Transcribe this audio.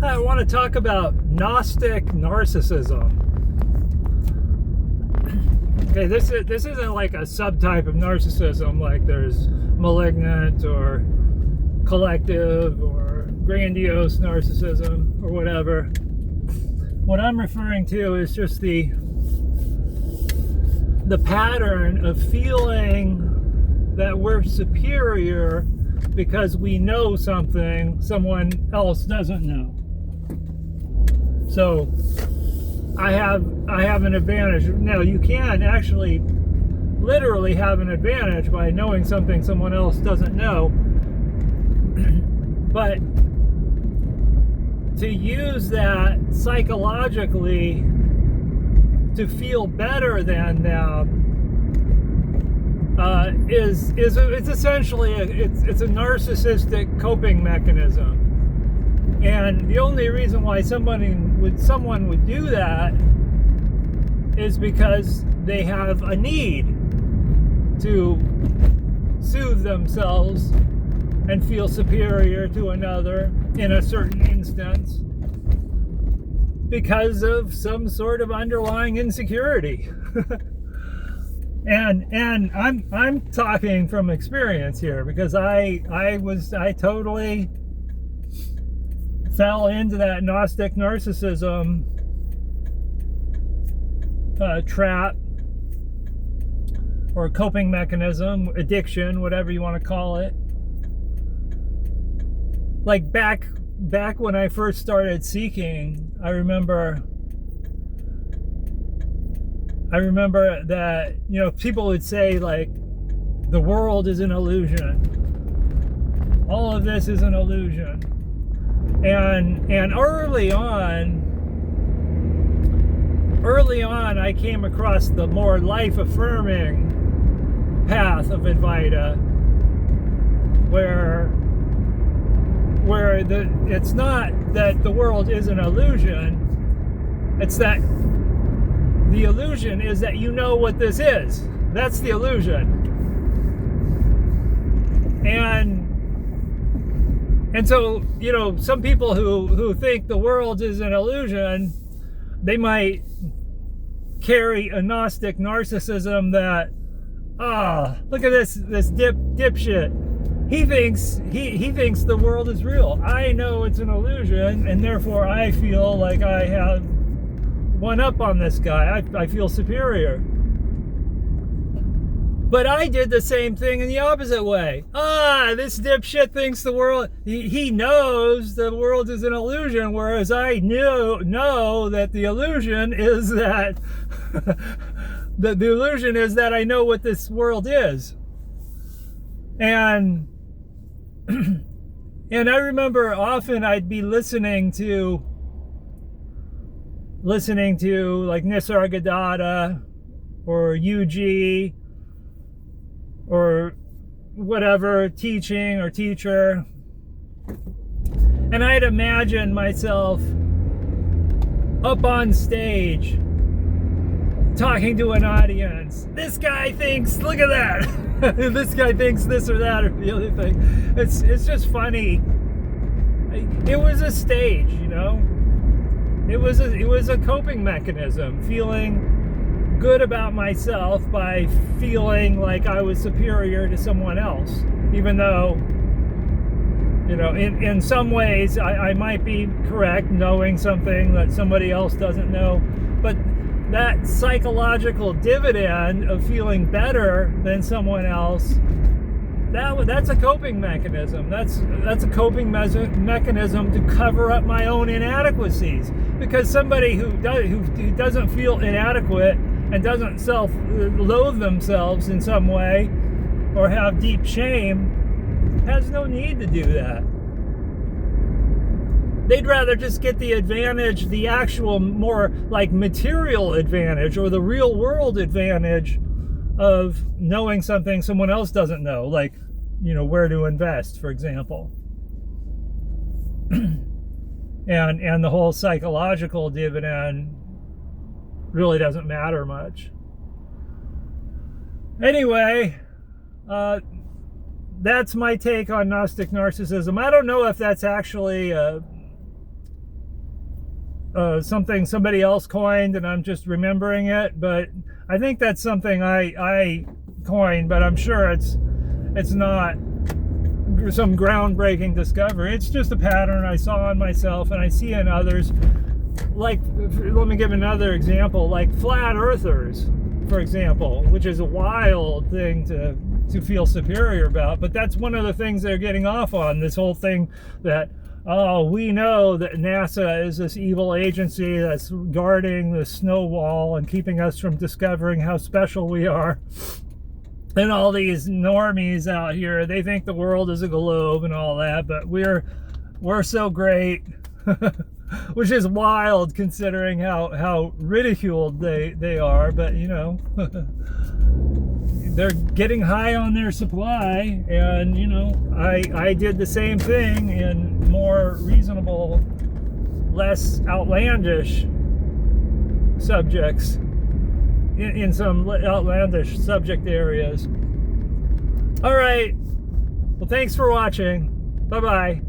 I want to talk about Gnostic narcissism. Okay, this isn't like a subtype of narcissism, like there's malignant or collective or grandiose narcissism or whatever. What I'm referring to is just the pattern of feeling that we're superior because we know something someone else doesn't know. So I have an advantage. Now, you can actually literally have an advantage by knowing something someone else doesn't know. But to use that psychologically to feel better than them is essentially it's a narcissistic coping mechanism. And the only reason why someone would do that is because they have a need to soothe themselves and feel superior to another in a certain instance because of some sort of underlying insecurity. and I'm talking from experience here, because I totally fell into that Gnostic narcissism trap, or coping mechanism, addiction, whatever you want to call it. Like back when I first started seeking, I remember that, people would say, like, the world is an illusion. All of this is an illusion. And early on, I came across the more life-affirming path of Advaita, where it's not that the world is an illusion, it's that the illusion is that you know what this is. That's the illusion. And so, some people who think the world is an illusion, they might carry a Gnostic narcissism that, look at this dipshit. He thinks the world is real. I know it's an illusion, and therefore I feel like I have one up on this guy. I feel superior. But I did the same thing in the opposite way. This dipshit thinks the world, he knows the world is an illusion, whereas I know that the illusion is that the illusion is that I know what this world is. And I remember often I'd be listening to like Nisargadatta or UG or whatever teaching or teacher, and I'd imagine myself up on stage talking to an audience. This guy thinks, look at that. This guy thinks this or that or the other thing. It's just funny. It was a stage, It was a coping mechanism, feeling good about myself by feeling like I was superior to someone else, even though, in some ways I might be correct, knowing something that somebody else doesn't know. But that psychological dividend of feeling better than someone else, that's a coping mechanism. That's a coping mechanism to cover up my own inadequacies. Because somebody who doesn't feel inadequate and doesn't self-loathe themselves in some way or have deep shame has no need to do that. They'd rather just get the advantage, the actual more like material advantage or the real world advantage of knowing something someone else doesn't know, like, where to invest, for example. And the whole psychological dividend really doesn't matter much. Anyway, that's my take on Gnostic narcissism. I don't know if that's actually something somebody else coined and I'm just remembering it, but I think that's something I coined, but I'm sure it's not some groundbreaking discovery. It's just a pattern I saw in myself and I see in others. Like, let me give another example, like flat earthers, for example, which is a wild thing to feel superior about, but that's one of the things they're getting off on, this whole thing that, oh, we know that NASA is this evil agency that's guarding the snow wall and keeping us from discovering how special we are. And all these normies out here, they think the world is a globe and all that, but we're so great, which is wild considering how ridiculed they are. But you know, they're getting high on their supply, and you know, I did the same thing in more reasonable, less outlandish subjects, in some outlandish subject areas. All right, well, thanks for watching. Bye-bye.